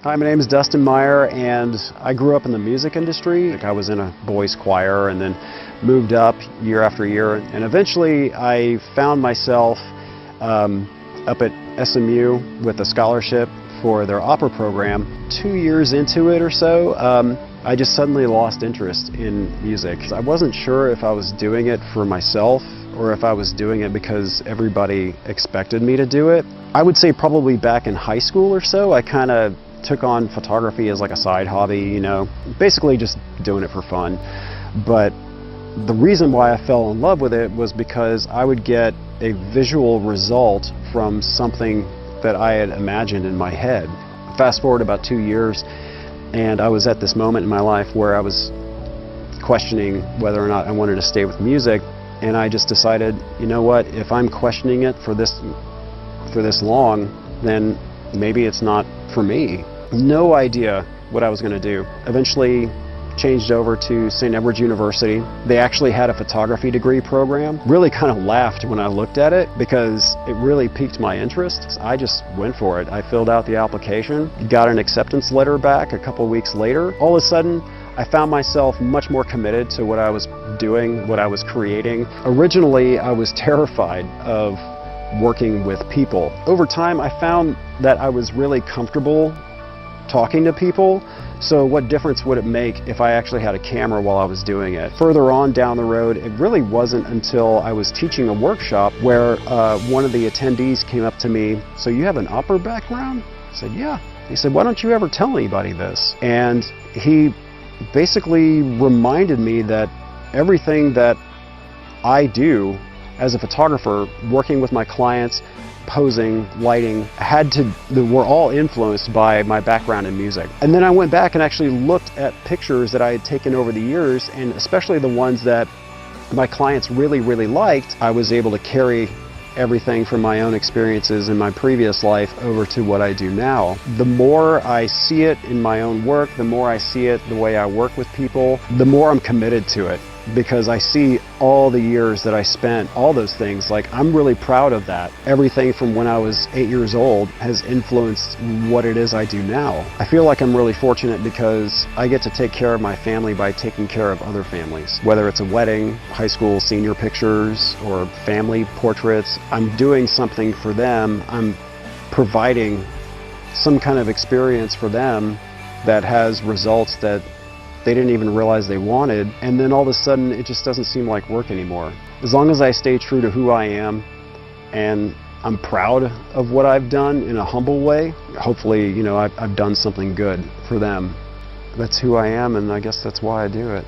Hi, my name is Dustin Meyer, and I grew up in the music industry. I was in a boys' choir and then moved up year after year, and eventually I found myself up at SMU with a scholarship for their opera program. 2 years into it or so, I just suddenly lost interest in music. I wasn't sure if I was doing it for myself or if I was doing it because everybody expected me to do it. I would say probably back in high school or so, I kind of took on photography as like a side hobby, basically just doing it for fun. But the reason why I fell in love with it was because I would get a visual result from something that I had imagined in my head. Fast forward about 2 years, and I was at this moment in my life where I was questioning whether or not I wanted to stay with music, and I just decided, you know what, if I'm questioning it for this long, then maybe it's not for me. No idea what I was going to do. Eventually changed over to St. Edward's University. They actually had a photography degree program. Really kind of laughed when I looked at it because it really piqued my interest. I just went for it. I filled out the application, got an acceptance letter back a couple weeks later. All of a sudden, I found myself much more committed to what I was doing, what I was creating. Originally, I was terrified of working with people. Over time, I found that I was really comfortable talking to people, so what difference would it make if I actually had a camera while I was doing it? Further on down the road, it really wasn't until I was teaching a workshop where one of the attendees came up to me, "So you have an opera background?" I said, "Yeah." He said, "Why don't you ever tell anybody this?" And he basically reminded me that everything that I do as a photographer, working with my clients, posing, lighting, were all influenced by my background in music. And then I went back and actually looked at pictures that I had taken over the years, and especially the ones that my clients really, really liked. I was able to carry everything from my own experiences in my previous life over to what I do now. The more I see it in my own work, the more I see it the way I work with people, the more I'm committed to it, because I see all the years that I spent, all those things. Like, I'm really proud of that. Everything from when I was 8 years old has influenced what it is I do now. I feel like I'm really fortunate because I get to take care of my family by taking care of other families. Whether it's a wedding, high school senior pictures, or family portraits, I'm doing something for them. I'm providing some kind of experience for them that has results that they didn't even realize they wanted, and then all of a sudden it just doesn't seem like work anymore. As long as I stay true to who I am and I'm proud of what I've done in a humble way, hopefully, I've done something good for them. That's who I am, and I guess that's why I do it.